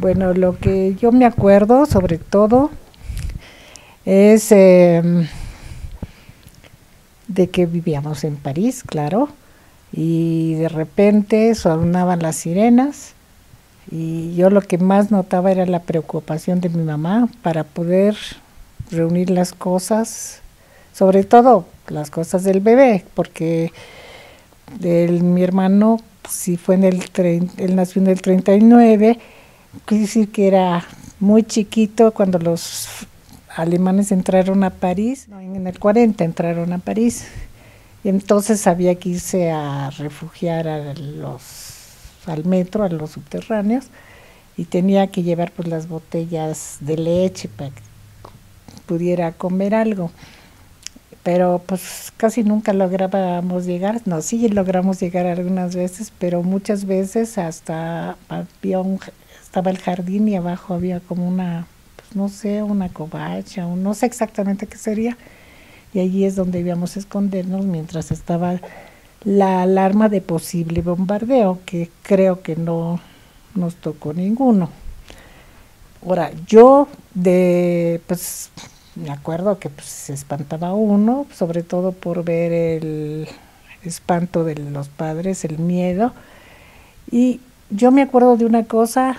Bueno, lo que yo me acuerdo sobre todo es de que vivíamos en París, claro, y de repente sonaban las sirenas y yo lo que más notaba era la preocupación de mi mamá para poder reunir las cosas, sobre todo las cosas del bebé, porque mi hermano, si fue él nació en el 39, quiere decir que era muy chiquito cuando los alemanes entraron a París, no, en el 40 entraron a París, y entonces había que irse a refugiar al metro, a los subterráneos, y tenía que llevar pues las botellas de leche para que pudiera comer algo. Pero pues casi nunca lográbamos llegar, no, sí logramos llegar algunas veces, pero muchas veces hasta estaba el jardín y abajo había como una, pues no sé, una covacha, o no sé exactamente qué sería, y allí es donde íbamos a escondernos mientras estaba la alarma de posible bombardeo, que creo que no nos tocó ninguno. Ahora, pues me acuerdo que pues, se espantaba uno, sobre todo por ver el espanto de los padres, el miedo. Y yo me acuerdo de una cosa,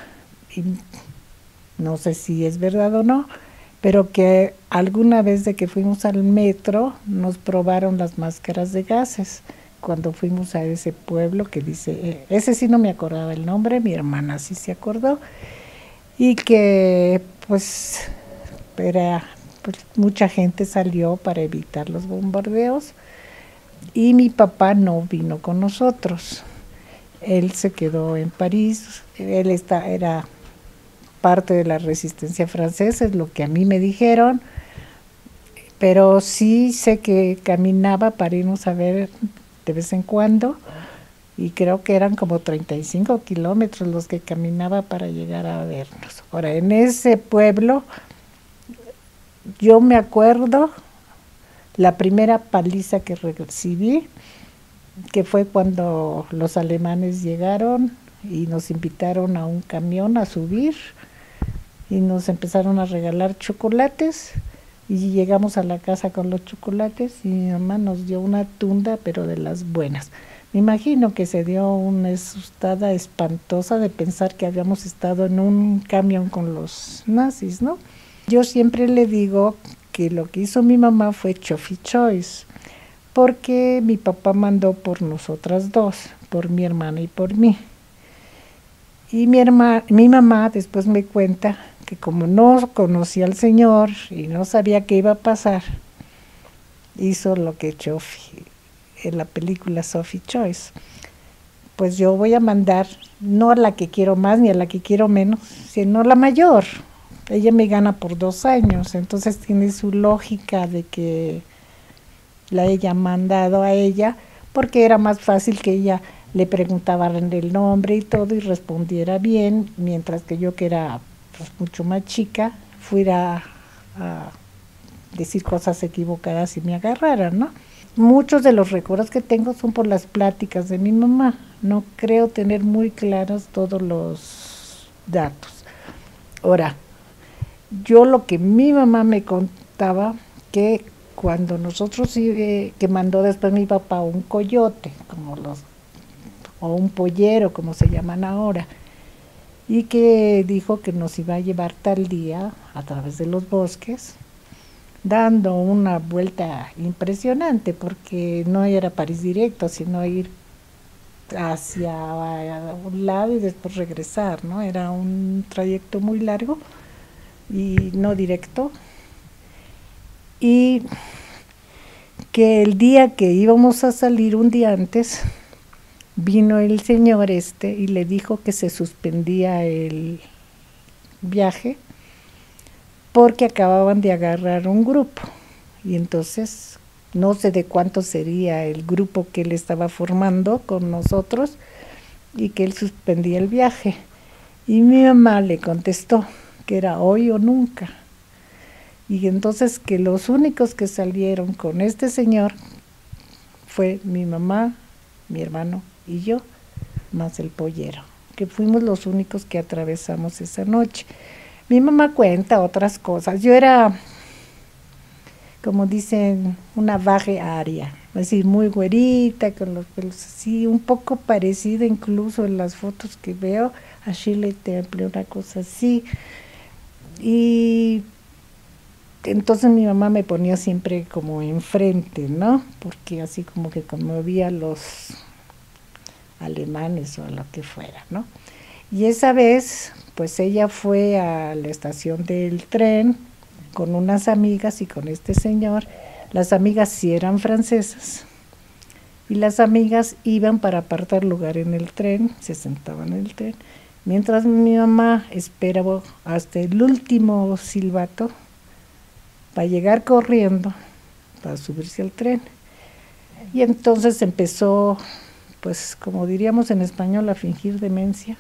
y no sé si es verdad o no, pero que alguna vez de que fuimos al metro nos probaron las máscaras de gases cuando fuimos a ese pueblo que dice, ese sí no me acordaba el nombre, mi hermana sí se acordó, y que pues mucha gente salió para evitar los bombardeos y mi papá no vino con nosotros. Él se quedó en París, era parte de la resistencia francesa, es lo que a mí me dijeron, pero sí sé que caminaba para irnos a ver de vez en cuando y creo que eran como 35 kilómetros los que caminaba para llegar a vernos. Ahora, en ese pueblo yo me acuerdo la primera paliza que recibí, que fue cuando los alemanes llegaron y nos invitaron a un camión a subir y nos empezaron a regalar chocolates y llegamos a la casa con los chocolates y mi mamá nos dio una tunda pero de las buenas. Me imagino que se dio una asustada espantosa de pensar que habíamos estado en un camión con los nazis, ¿no? Yo siempre le digo que lo que hizo mi mamá fue Chofi Choice, porque mi papá mandó por nosotras dos, por mi hermana y por mí. Y mi mamá después me cuenta que como no conocía al Señor y no sabía qué iba a pasar, hizo lo que Chofi en la película Sophie Choice. Pues yo voy a mandar no a la que quiero más ni a la que quiero menos, sino a la mayor. Ella me gana por 2 años, entonces tiene su lógica de que la haya mandado a ella, porque era más fácil que ella le preguntaban el nombre y todo y respondiera bien, mientras que yo, que era pues, mucho más chica, fuera a decir cosas equivocadas y me agarraran, ¿no? Muchos de los recuerdos que tengo son por las pláticas de mi mamá. No creo tener muy claros todos los datos. Ahora, yo lo que mi mamá me contaba, que cuando nosotros, que mandó después mi papá un coyote, o un pollero, como se llaman ahora, y que dijo que nos iba a llevar tal día a través de los bosques, dando una vuelta impresionante, porque no era París directo, sino ir hacia un lado y después regresar, ¿no? Era un trayecto muy largo y no directo. Y que el día que íbamos a salir, un día antes, vino el señor y le dijo que se suspendía el viaje porque acababan de agarrar un grupo y entonces no sé de cuánto sería el grupo que él estaba formando con nosotros y que él suspendía el viaje. Y mi mamá le contestó que era hoy o nunca. Y entonces que los únicos que salieron con este señor fue mi mamá, mi hermano y yo, más el pollero. que fuimos los únicos que atravesamos esa noche. Mi mamá cuenta otras cosas. Yo era, como dicen, una vague aria, es decir, muy güerita, con los pelos así, un poco parecida incluso en las fotos que veo a Shirley Temple, una cosa así. Y entonces mi mamá me ponía siempre como enfrente, ¿no? Porque así como que conmovía a los alemanes o a lo que fuera, ¿no? Y esa vez, pues ella fue a la estación del tren con unas amigas y con este señor. Las amigas sí eran francesas y las amigas iban para apartar lugar en el tren, se sentaban en el tren, mientras mi mamá esperaba hasta el último silbato para llegar corriendo, para subirse al tren. Y entonces empezó, pues como diríamos en español, a fingir demencia,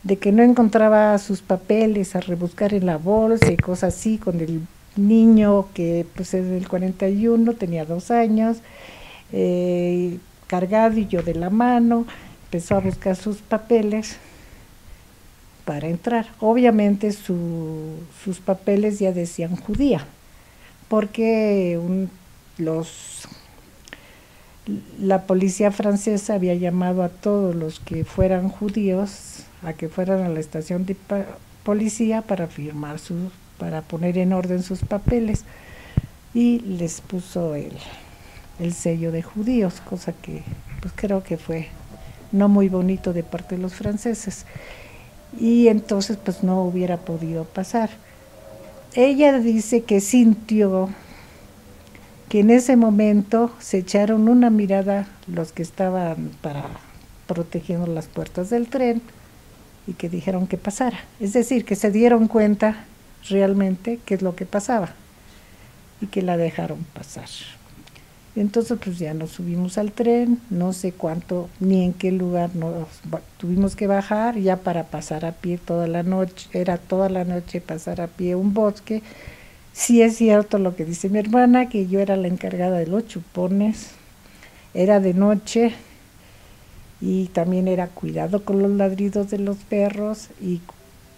de que no encontraba sus papeles, a rebuscar en la bolsa y cosas así, con el niño que pues es del 41, tenía 2 años, cargado y yo de la mano, empezó a buscar sus papeles para entrar. Obviamente sus papeles ya decían judía, porque la policía francesa había llamado a todos los que fueran judíos a que fueran a la estación de policía para para poner en orden sus papeles, y les puso el sello de judíos, cosa que pues creo que fue no muy bonito de parte de los franceses, y entonces pues no hubiera podido pasar. Ella dice que sintió que en ese momento se echaron una mirada los que estaban protegiendo las puertas del tren y que dijeron que pasara. Es decir, que se dieron cuenta realmente qué es lo que pasaba y que la dejaron pasar. Entonces pues ya nos subimos al tren, no sé cuánto ni en qué lugar nos tuvimos que bajar ya para pasar a pie toda la noche, era toda la noche pasar a pie un bosque. Sí es cierto lo que dice mi hermana, que yo era la encargada de los chupones, era de noche y también era cuidado con los ladridos de los perros, y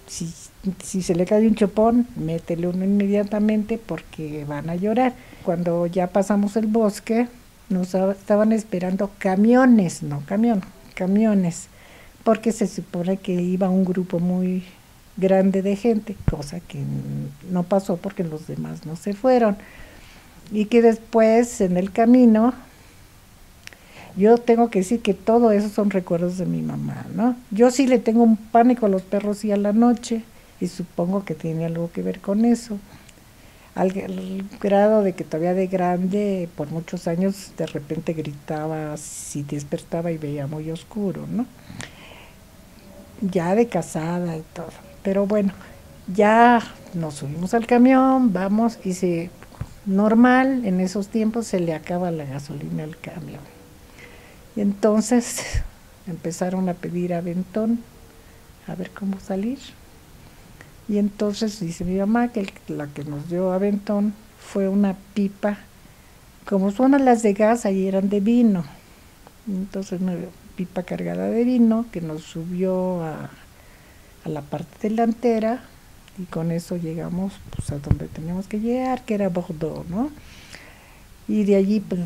si se le cae un chupón, métele uno inmediatamente porque van a llorar. Cuando ya pasamos el bosque, nos estaban esperando camiones, no camión, camiones, porque se supone que iba un grupo muy grande de gente, cosa que no pasó porque los demás no se fueron. Y que después en el camino, yo tengo que decir que todo eso son recuerdos de mi mamá, ¿no? Yo sí le tengo un pánico a los perros y a la noche, y supongo que tiene algo que ver con eso, al grado de que todavía de grande, por muchos años, de repente gritaba, si despertaba y veía muy oscuro, ¿no? Ya de casada y todo. Pero bueno, ya nos subimos al camión, vamos, y normal, en esos tiempos se le acaba la gasolina al camión. Y entonces empezaron a pedir aventón, a ver cómo salir. Y entonces dice mi mamá que la que nos dio aventón fue una pipa, como son las de gas, ahí eran de vino. Entonces una pipa cargada de vino que nos subió a la parte delantera, y con eso llegamos pues a donde teníamos que llegar, que era Bordeaux, ¿no? Y de allí pues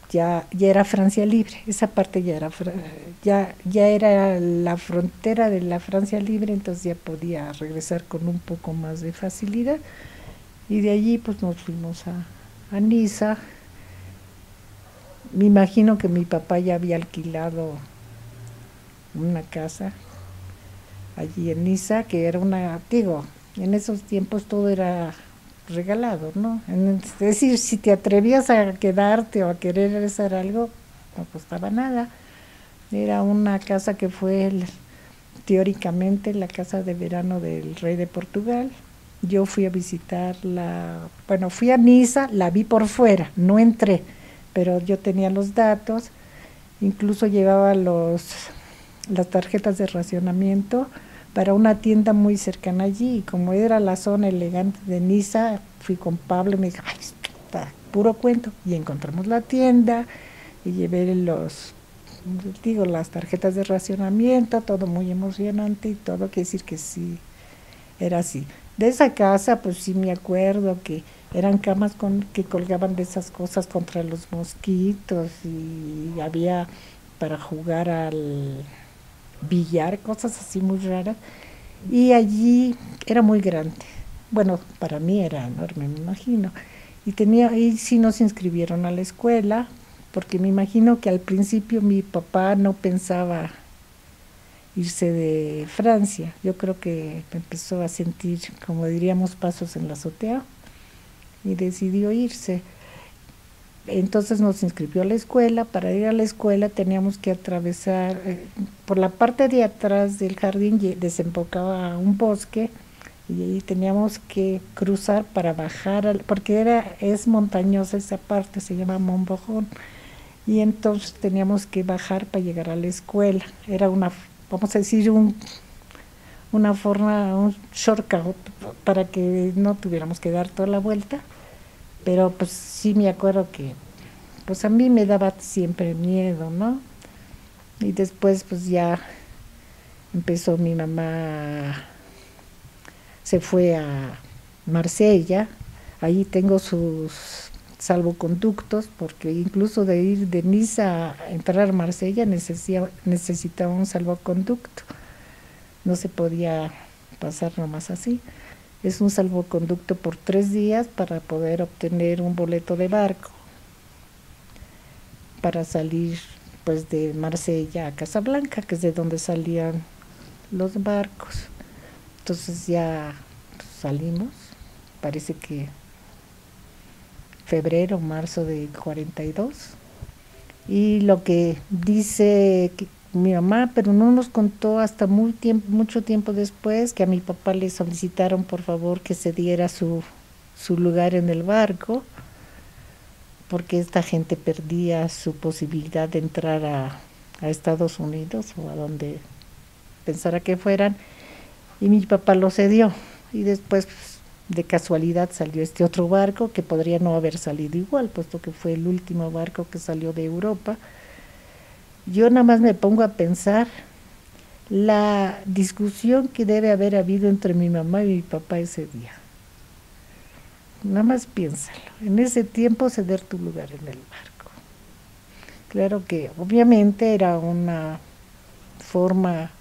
ya era Francia Libre, esa parte ya era la frontera de la Francia Libre, entonces ya podía regresar con un poco más de facilidad. Y de allí pues nos fuimos a Niza. Me imagino que mi papá ya había alquilado una casa allí en Niza, que era en esos tiempos todo era regalado, ¿no? Es decir, si te atrevías a quedarte o a querer hacer algo, no costaba nada. Era una casa que fue teóricamente la casa de verano del rey de Portugal. Yo fui a fui a Niza, la vi por fuera, no entré, pero yo tenía los datos, incluso llevaba las tarjetas de racionamiento para una tienda muy cercana allí, y como era la zona elegante de Niza, fui con Pablo y me dijo, está puro cuento, y encontramos la tienda, y llevé digo, las tarjetas de racionamiento, todo muy emocionante y todo, quiere decir que sí, era así. De esa casa, pues sí me acuerdo que eran camas que colgaban de esas cosas contra los mosquitos y había para jugar al billar, cosas así muy raras. Y allí era muy grande. Bueno, para mí era enorme, me imagino. Y sí nos inscribieron a la escuela, porque me imagino que al principio mi papá no pensaba irse de Francia. Yo creo que empezó a sentir, como diríamos, pasos en la azotea y decidió irse. Entonces nos inscribió a la escuela. Para ir a la escuela teníamos que atravesar, por la parte de atrás del jardín desembocaba un bosque y ahí teníamos que cruzar para bajar, porque es montañosa esa parte, se llama Montbojón, y entonces teníamos que bajar para llegar a la escuela. Era vamos a decir, una forma, un shortcut para que no tuviéramos que dar toda la vuelta, pero pues sí me acuerdo que pues a mí me daba siempre miedo, ¿no? Y después pues ya empezó mi mamá, se fue a Marsella, ahí tengo sus salvoconductos, porque incluso de ir de Niza a entrar a Marsella necesitaba un salvoconducto, no se podía pasar nomás así. Es un salvoconducto por 3 días para poder obtener un boleto de barco para salir pues de Marsella a Casablanca, que es de donde salían los barcos. Entonces ya salimos, parece que febrero, marzo de 42. Y lo que dice mi mamá, pero no nos contó hasta mucho tiempo después, que a mi papá le solicitaron por favor que se diera su lugar en el barco, porque esta gente perdía su posibilidad de entrar a Estados Unidos o a donde pensara que fueran, y mi papá lo cedió. Y después, pues, de casualidad salió este otro barco que podría no haber salido igual, puesto que fue el último barco que salió de Europa. Yo nada más me pongo a pensar la discusión que debe haber habido entre mi mamá y mi papá ese día. Nada más piénsalo, en ese tiempo ceder tu lugar en el barco. Claro que obviamente era una forma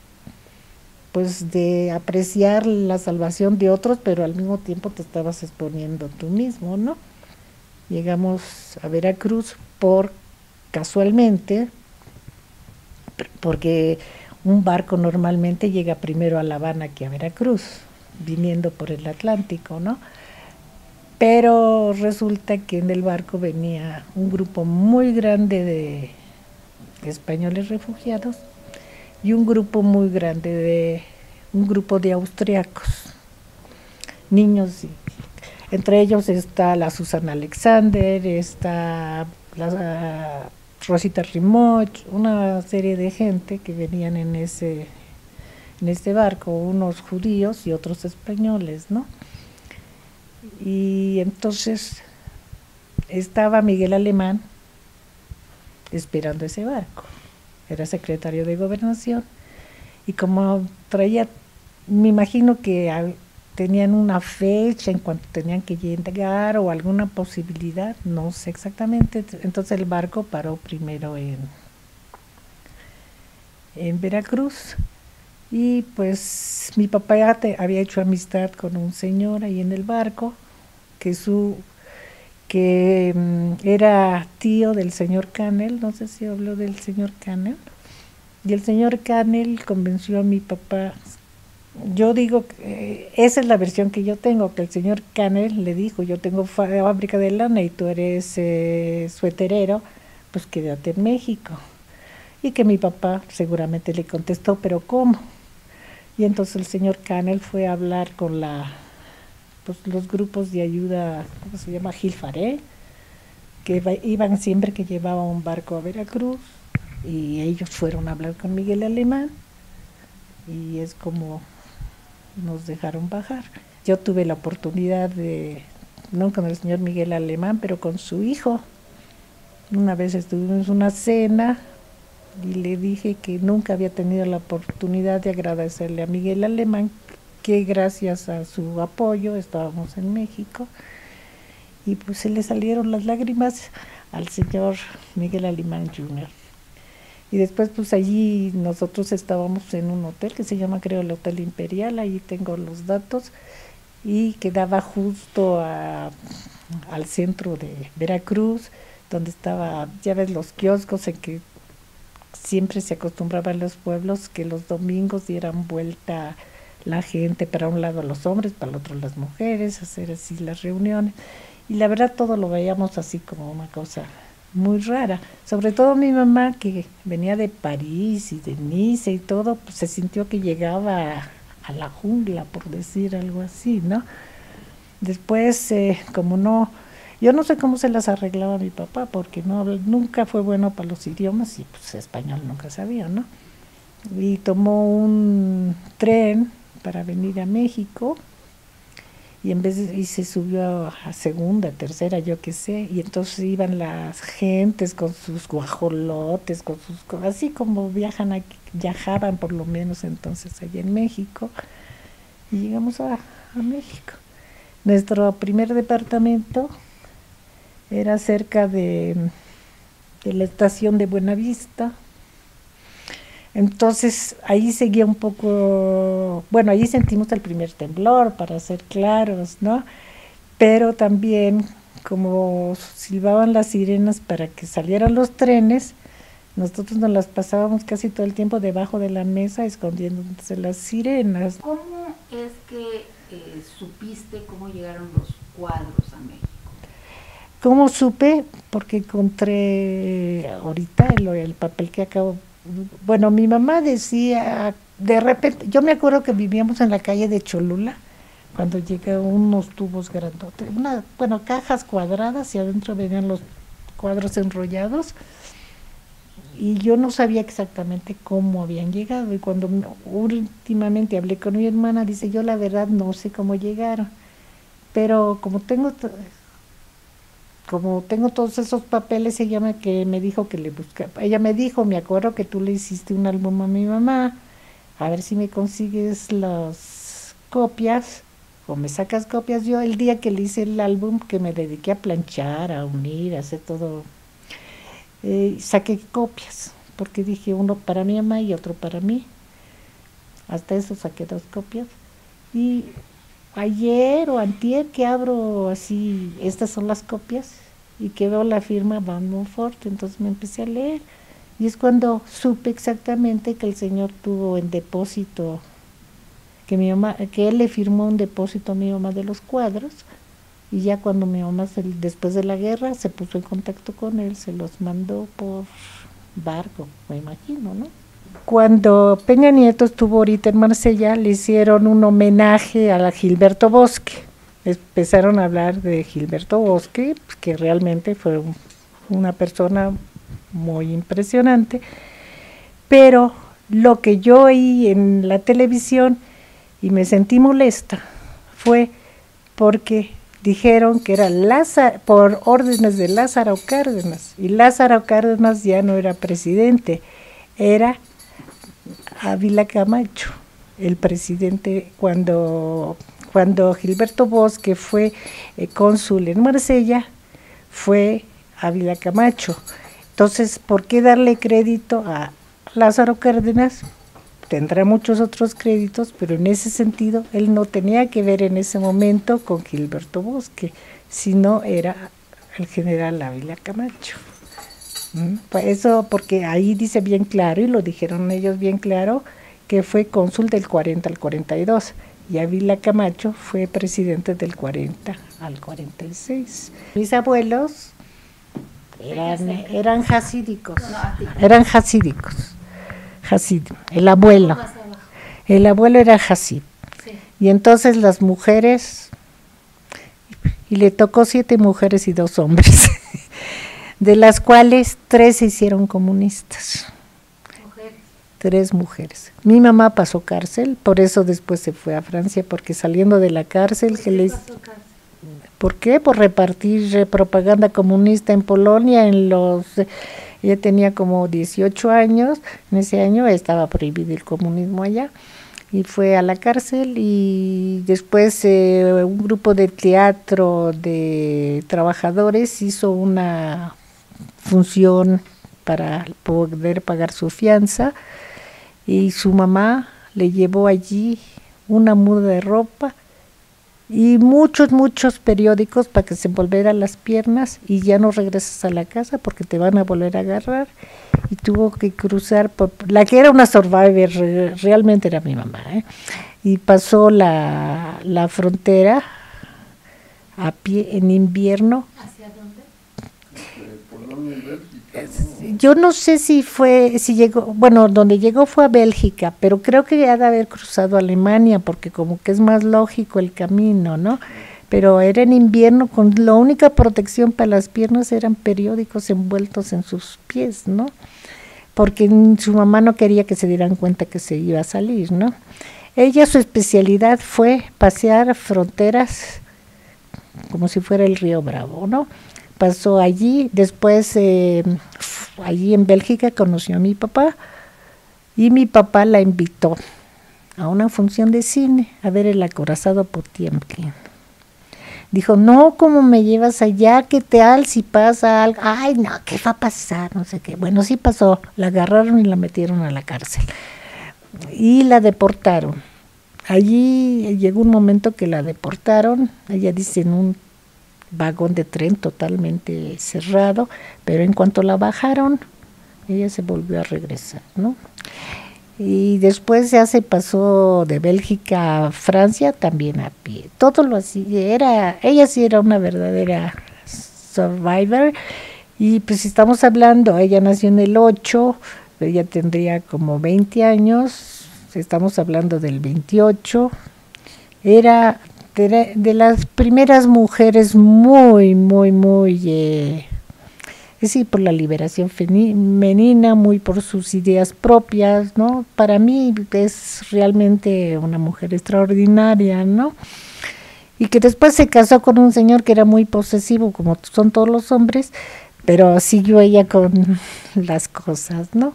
pues de apreciar la salvación de otros, pero al mismo tiempo te estabas exponiendo tú mismo, ¿no? Llegamos a Veracruz casualmente, porque un barco normalmente llega primero a La Habana que a Veracruz, viniendo por el Atlántico, ¿no? Pero resulta que en el barco venía un grupo muy grande de españoles refugiados y un grupo muy grande un grupo de austriacos, niños, entre ellos está la Susana Alexander, está la Rosita Rimoch, una serie de gente que venían en este barco, unos judíos y otros españoles, ¿no? Y entonces estaba Miguel Alemán esperando ese barco, era secretario de Gobernación, y como traía, me imagino que tenían una fecha en cuanto tenían que llegar o alguna posibilidad, no sé exactamente, entonces el barco paró primero en Veracruz. Y pues mi papá ya había hecho amistad con un señor ahí en el barco, que era tío del señor Canel, no sé si habló del señor Canel, y el señor Canel convenció a mi papá. Yo digo que esa es la versión que yo tengo, que el señor Canel le dijo, yo tengo fábrica de lana y tú eres sueterero, pues quédate en México. Y que mi papá seguramente le contestó, pero ¿cómo? Y entonces el señor Canel fue a hablar con pues, los grupos de ayuda, ¿cómo se llama? Gilfaré, que iban siempre que llevaba un barco a Veracruz, y ellos fueron a hablar con Miguel Alemán, y es como nos dejaron bajar. Yo tuve la oportunidad no con el señor Miguel Alemán, pero con su hijo. Una vez estuvimos en una cena y le dije que nunca había tenido la oportunidad de agradecerle a Miguel Alemán, que gracias a su apoyo estábamos en México, y pues se le salieron las lágrimas al señor Miguel Alemán Jr. Y después pues allí nosotros estábamos en un hotel que se llama, creo, el Hotel Imperial, ahí tengo los datos, y quedaba justo al centro de Veracruz, donde estaba, ya ves, los kioscos en que siempre se acostumbraba en los pueblos que los domingos dieran vuelta la gente, para un lado los hombres, para el otro las mujeres, hacer así las reuniones. Y la verdad todo lo veíamos así como una cosa muy rara. Sobre todo mi mamá, que venía de París y de Niza y todo, pues se sintió que llegaba a la jungla, por decir algo así, ¿no? Después, como no, yo no sé cómo se las arreglaba mi papá, porque nunca fue bueno para los idiomas y pues español nunca sabía, ¿no? Y tomó un tren para venir a México, y se subió a segunda, tercera, yo qué sé, y entonces iban las gentes con sus guajolotes, así como viajaban por lo menos entonces allá en México, y llegamos a México. Nuestro primer departamento era cerca de la estación de Buenavista. Entonces ahí seguía un poco, bueno, ahí sentimos el primer temblor, para ser claros, ¿no? Pero también, como silbaban las sirenas para que salieran los trenes, nosotros nos las pasábamos casi todo el tiempo debajo de la mesa escondiéndose de las sirenas. ¿Cómo es que supiste cómo llegaron los cuadros a México? ¿Cómo supe? Porque encontré ahorita el papel que acabo. Bueno, mi mamá decía, de repente, yo me acuerdo que vivíamos en la calle de Cholula, cuando llegaron unos tubos grandotes, bueno, cajas cuadradas, y adentro venían los cuadros enrollados, y yo no sabía exactamente cómo habían llegado, y cuando últimamente hablé con mi hermana, dice, yo la verdad no sé cómo llegaron, pero como tengo todos esos papeles, ella me dijo que le buscara. Ella me dijo, me acuerdo que tú le hiciste un álbum a mi mamá, a ver si me consigues las copias, o me sacas copias. Yo el día que le hice el álbum, que me dediqué a planchar, a unir, a hacer todo, saqué copias, porque dije uno para mi mamá y otro para mí. Hasta eso saqué 2 copias. Y ayer o antier que abro así, estas son las copias, y que veo la firma Van Monfort, entonces me empecé a leer, y es cuando supe exactamente que el señor tuvo en depósito, que él le firmó un depósito a mi mamá de los cuadros, y ya cuando mi mamá después de la guerra se puso en contacto con él, se los mandó por barco, me imagino, ¿no? Cuando Peña Nieto estuvo ahorita en Marsella, le hicieron un homenaje a Gilberto Bosque. Empezaron a hablar de Gilberto Bosque, que realmente fue una persona muy impresionante, pero lo que yo oí en la televisión y me sentí molesta fue porque dijeron que era por órdenes de Lázaro Cárdenas, y Lázaro Cárdenas ya no era presidente, era Ávila Camacho, el presidente. Cuando Gilberto Bosque fue cónsul en Marsella, fue Ávila Camacho. Entonces, ¿por qué darle crédito a Lázaro Cárdenas? Tendrá muchos otros créditos, pero en ese sentido él no tenía que ver en ese momento con Gilberto Bosque, sino era el general Ávila Camacho. Eso porque ahí dice bien claro, y lo dijeron ellos bien claro, que fue cónsul del 40 al 42, y Ávila Camacho fue presidente del 40 al 46. Mis abuelos eran jasídicos, el abuelo era jasí, y entonces las mujeres, y le tocó 7 mujeres y 2 hombres, de las cuales 3 se hicieron comunistas. 3 mujeres. Mi mamá pasó cárcel, por eso después se fue a Francia, porque saliendo de la cárcel, ¿por qué? Por repartir propaganda comunista en Polonia, en Ella tenía como 18 años, en ese año estaba prohibido el comunismo allá, y fue a la cárcel y después un grupo de teatro de trabajadores hizo una función para poder pagar su fianza y su mamá le llevó allí una muda de ropa y muchos periódicos para que se envolvieran las piernas y ya no regresas a la casa porque te van a volver a agarrar. Y tuvo que cruzar por la que era una survivor, realmente era mi mamá, y pasó la frontera a pie en invierno. ¿Hacia dónde? Polonia y Bélgica, ¿no? Yo no sé si llegó, bueno, donde llegó fue a Bélgica, pero creo que ha de haber cruzado a Alemania, porque como que es más lógico el camino, ¿no? Pero era en invierno, con la única protección para las piernas eran periódicos envueltos en sus pies, ¿no? Porque su mamá no quería que se dieran cuenta que se iba a salir, ¿no? Ella, su especialidad fue pasear fronteras como si fuera el río Bravo, ¿no? Pasó allí, después allí en Bélgica conoció a mi papá y mi papá la invitó a una función de cine a ver el acorazado Potiomkin. Dijo, no, ¿cómo me llevas allá? ¿Qué tal si pasa algo? Ay, no, ¿qué va a pasar? No sé qué. Bueno, sí pasó, la agarraron y la metieron a la cárcel y la deportaron. Allí llegó un momento que la deportaron, ella dice en un vagón de tren totalmente cerrado, pero en cuanto la bajaron, ella se volvió a regresar, ¿no? Y después ya se pasó de Bélgica a Francia también a pie. Todo lo así, ella sí era una verdadera survivor. Y pues estamos hablando, ella nació en el 8, ella tendría como 20 años, estamos hablando del 28, era de las primeras mujeres muy sí, por la liberación femenina, muy por sus ideas propias, ¿no? Para mí es realmente una mujer extraordinaria, ¿no? Y que después se casó con un señor que era muy posesivo, como son todos los hombres, pero siguió ella con las cosas, ¿no?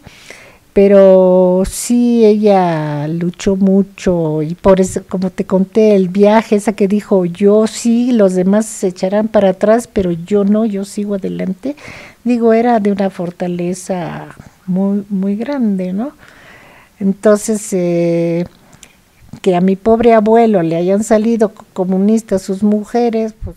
Pero sí, ella luchó mucho y por eso, como te conté, el viaje, esa que dijo, yo sí, los demás se echarán para atrás, pero yo no, yo sigo adelante, digo, era de una fortaleza muy grande, ¿no? Entonces, que a mi pobre abuelo le hayan salido comunistas sus mujeres, pues